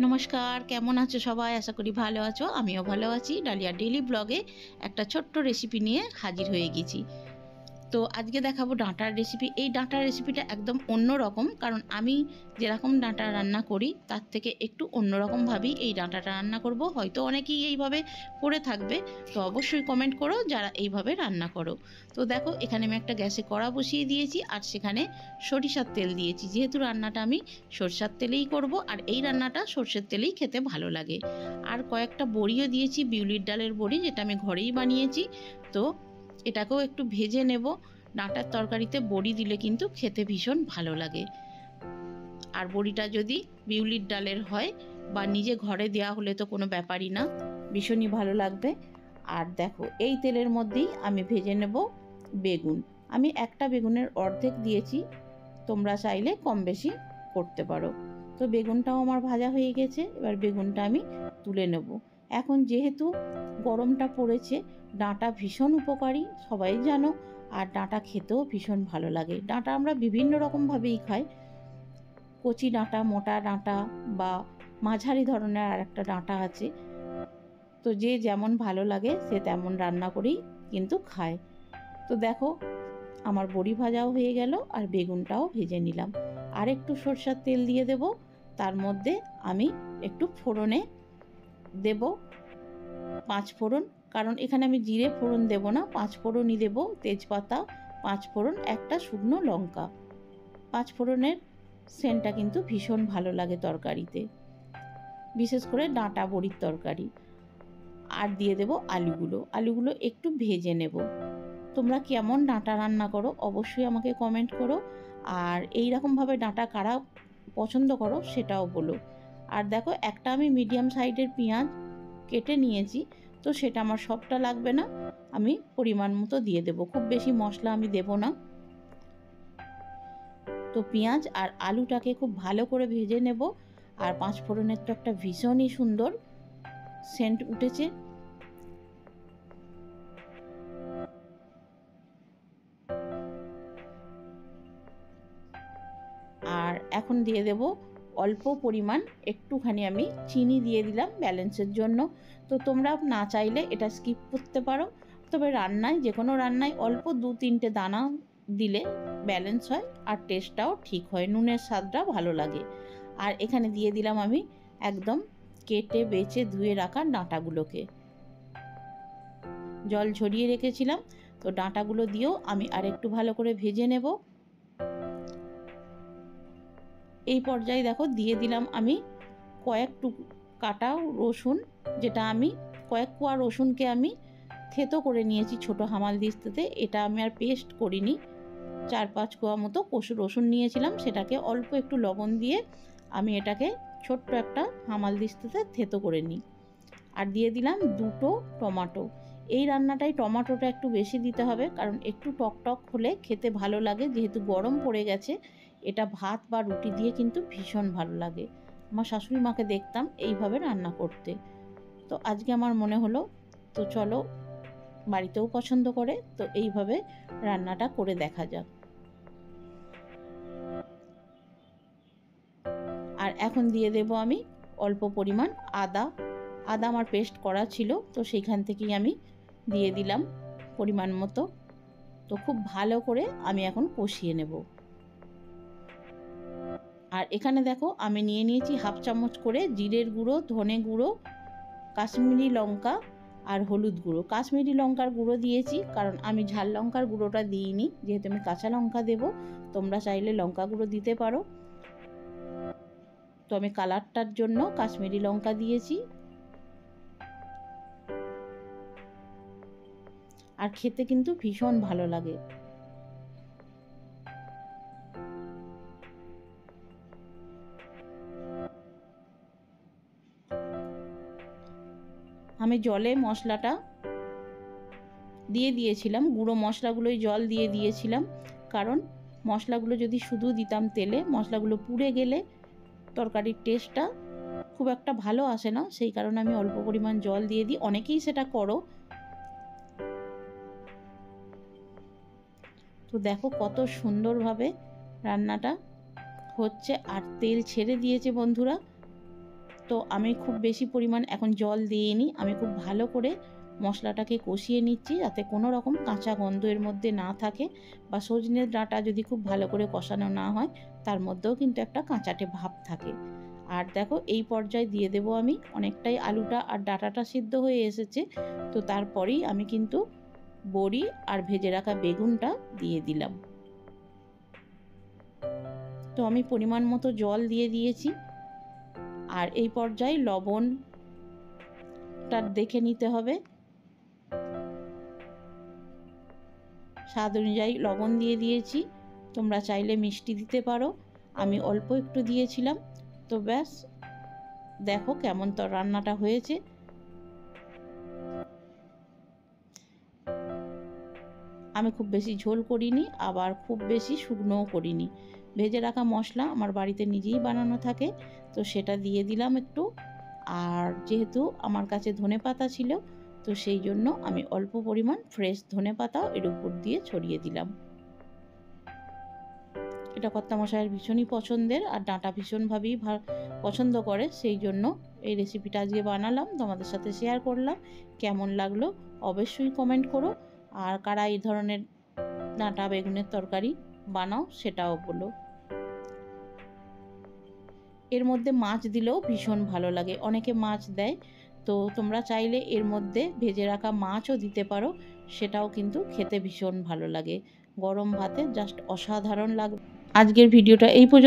নমস্কার, কেমন আছো সবাই? আশা করি ভালো আছো। আমিও ভালো আছি। ডালিয়া ডেইলি ব্লগে একটা ছোট্ট রেসিপি নিয়ে হাজির হয়ে গেছি। তো আজকে দেখাবো ডাঁটার রেসিপি। এই ডাঁটার রেসিপিটা একদম অন্য রকম, কারণ আমি যেরকম ডাঁটা রান্না করি তার থেকে একটু অন্যরকমভাবেই এই ডাঁটাটা রান্না করব। হয়তো অনেকেই এইভাবে করে থাকবে, তো অবশ্যই কমেন্ট করো যারা এইভাবে রান্না করো। তো দেখো, এখানে আমি একটা গ্যাসে কড়া বসিয়ে দিয়েছি আর সেখানে সরিষার তেল দিয়েছি। যেহেতু রান্নাটা আমি সরষের তেলেই করব, আর এই রান্নাটা সরষের তেলেই খেতে ভালো লাগে। আর কয়েকটা বড়িও দিয়েছি, বিউলির ডালের বড়ি, যেটা আমি ঘরেই বানিয়েছি। তো এটাকেও একটু ভেজে নেব। ডাঁটার তরকারিতে বড়ি দিলে কিন্তু খেতে ভীষণ ভালো লাগে। আর বড়িটা যদি বিউলির ডালের হয় বা নিজে ঘরে দেওয়া হলে তো কোনো ব্যাপারই না, ভীষণই ভালো লাগবে। আর দেখো, এই তেলের মধ্যেই আমি ভেজে নেব বেগুন। আমি একটা বেগুনের অর্ধেক দিয়েছি, তোমরা চাইলে কম বেশি করতে পারো। তো বেগুনটাও আমার ভাজা হয়ে গেছে, এবার বেগুনটা আমি তুলে নেব। এখন যেহেতু গরমটা পড়েছে, ডাঁটা ভীষণ উপকারী সবাই জানো, আর ডাঁটা খেতেও ভীষণ ভালো লাগে। ডাঁটা আমরা বিভিন্ন রকমভাবেই খাই, কচি ডাঁটা, মোটা ডাঁটা, বা মাঝারি ধরনের আর একটা ডাঁটা আছে। তো যে যেমন ভালো লাগে সে তেমন রান্না করেই কিন্তু খায়। তো দেখো, আমার বড়ি ভাজাও হয়ে গেল আর বেগুনটাও ভেজে নিলাম। আর একটু সরষের তেল দিয়ে দেব। তার মধ্যে আমি একটু ফোড়নে দেব পাঁচ ফোড়ন, কারণ এখানে আমি জিরে ফোড়ন দেব না, পাঁচ ফোড়নই দেব। তেজপাতা, পাঁচ ফোড়ন, একটা শুকনো লঙ্কা। পাঁচ ফোড়নের সেন্টটা কিন্তু ভীষণ ভালো লাগে তরকারিতে, বিশেষ করে ডাঁটা বড়ির তরকারি। আর দিয়ে দেব আলুগুলো একটু ভেজে নেব। তোমরা কেমন ডাঁটা রান্না করো অবশ্যই আমাকে কমেন্ট করো, আর এই রকমভাবে ডাঁটা কারা পছন্দ করো সেটাও বলো। আর দেখো, একটা আমি মিডিয়াম সাইজের পেঁয়াজ কেটে নিয়েছি, তো সেটা আমার সবটা লাগবে না, আমি পরিমাণ মতো দিয়ে দেব, খুব বেশি মশলা আমি দেব না। তো পেঁয়াজ আর আলুটাকে খুব ভালো করে ভেজে নেব। আর পাঁচ ফোড়নের তো একটা ভীষণই সুন্দর সেন্ট উঠেছে। আর এখন দিয়ে দেব অল্প পরিমাণ একটুখানি আমি চিনি দিয়ে দিলাম ব্যালেন্সের জন্য। তো তোমরা না চাইলে এটা স্কিপ করতে পারো, তবে রান্নায়, যে কোনো রান্নায় অল্প 2-3টে দানা দিলে ব্যালেন্স হয় আর টেস্টটাও ঠিক হয়, নুনের স্বাদটা ভালো লাগে। আর এখানে দিয়ে দিলাম আমি একদম কেটে বেছে ধুয়ে রাখা ডাঁটাগুলোকে, জল ঝরিয়ে রেখেছিলাম। তো ডাঁটাগুলো দিয়েও আমি আর একটু ভালো করে ভেজে নেব। এই পর্যায়ে দেখো দিয়ে দিলাম আমি কয়েক কাটা রসুন, যেটা আমি কয়েক কোয়া রসুনকে আমি থেতো করে নিয়েছি ছোট হামাল দিস্তাতে। এটা আমি আর পেস্ট করিনি, 4-5 কোয়া মতো রসুন নিয়েছিলাম, সেটাকে অল্প একটু লবণ দিয়ে আমি এটাকে ছোট্ট একটা হামাল দিস্তাতে থেতো করে নিই। আর দিয়ে দিলাম 2টো টমেটো। এই রান্নাটায় টমেটোটা একটু বেশি দিতে হবে, কারণ একটু টক টক হলে খেতে ভালো লাগে। যেহেতু গরম পড়ে গেছে, এটা ভাত বা রুটি দিয়ে কিন্তু ভীষণ ভালো লাগে। আমার শাশুড়ি মাকে দেখতাম এইভাবে রান্না করতে, তো আজকে আমার মনে হলো তো চলো, বাড়িতেও পছন্দ করে, তো এইভাবে রান্নাটা করে দেখা যাক। আর এখন দিয়ে দেব আমি অল্প পরিমাণ আদা আমার পেস্ট করা ছিল, তো সেইখান থেকেই আমি দিয়ে দিলাম পরিমাণ মতো। তো খুব ভালো করে আমি এখন কষিয়ে নেব। আর এখানে দেখো, আমি নিয়ে নিয়েছি হাফ চামচ করে জিরের গুঁড়ো, ধনে গুঁড়ো, কাশ্মীরি লঙ্কা আর হলুদ গুঁড়ো। কাশ্মীরি লঙ্কার গুঁড়ো দিয়েছি কারণ আমি ঝাল লঙ্কার গুঁড়োটা দিইনি, যেহেতু আমি কাঁচা লঙ্কা দেব। তোমরা চাইলে লঙ্কা গুঁড়ো দিতে পারো, তো আমি কালারটার জন্য কাশ্মীরি লঙ্কা দিয়েছি। আর খেতে কিন্তু ভীষণ ভালো লাগে। আমি জলে মশলাটা দিয়ে দিয়েছিলাম, গুঁড়ো মশলাগুলোই জল দিয়ে দিয়েছিলাম, কারণ মশলাগুলো যদি শুধু দিতাম তেলে, মশলাগুলো পুড়ে গেলে তরকারির টেস্টটা খুব একটা ভালো আসে না, সেই কারণে আমি অল্প পরিমাণ জল দিয়ে দিই। অনেকেই সেটা করো। তো দেখো কত সুন্দরভাবে রান্নাটা হচ্ছে আর তেল ছেড়ে দিয়েছে বন্ধুরা। তো আমি খুব বেশি পরিমাণ এখন জল দিইনি, আমি খুব ভালো করে মশলাটাকে কষিয়ে নিচ্ছি যাতে কোনো রকম কাঁচা গন্ধ এর মধ্যে না থাকে, বা সজনের ডাঁটা যদি খুব ভালো করে কষানো না হয় তার মধ্যেও কিন্তু একটা কাঁচাটে ভাব থাকে। আর দেখো এই পর্যায়ে দিয়ে দেব আমি, অনেকটাই আলুটা আর ডাঁটাটা সিদ্ধ হয়ে এসেছে, তো তারপরেই আমি কিন্তু বড়ি আর ভেজে রাখা বেগুনটা দিয়ে দিলাম। তো আমি পরিমাণ মতো জল দিয়ে দিয়েছি। আর এই পর্যায়ে লবণটা দেখে নিতে হবে, স্বাদ অনুযায়ী লবণ দিয়ে দিয়েছি। তোমরা চাইলে মিষ্টি দিতে পারো, আমি অল্প একটু দিয়েছিলাম। তো ব্যাস, দেখো কেমন তো রান্নাটা হয়েছে। আমি খুব বেশি ঝোল করিনি, আবার খুব বেশি শুকনোও করিনি। ভেজে রাখা মশলা আমার বাড়িতে নিজেই বানানো থাকে, তো সেটা দিয়ে দিলাম একটু। আর যেহেতু আমার কাছে ধনেপাতা ছিল, তো সেই জন্য আমি অল্প পরিমাণ ফ্রেশ ধনেপাতাও এর উপর দিয়ে ছড়িয়ে দিলাম। এটা কর্তামশাইয়ের ভীষণই পছন্দের, আর ডাঁটা ভীষণভাবেই পছন্দ করে, সেই জন্য এই রেসিপিটা আজকে বানালাম, তোমাদের সাথে শেয়ার করলাম। কেমন লাগলো অবশ্যই কমেন্ট করো, আর কারা এই ধরনের ডাঁটা বেগুনের তরকারি বানাও সেটাও বলো। এর মধ্যে মাছ দিলেও ভীষণ ভালো লাগে, অনেকে মাছ দেয়, তো তোমরা চাইলে এর মধ্যে ভেজে রাখা মাছও দিতে পারো, সেটাও কিন্তু খেতে ভীষণ ভালো লাগে। গরম ভাতে জাস্ট অসাধারণ লাগবে। আজকের ভিডিওটা এই পর্যন্ত।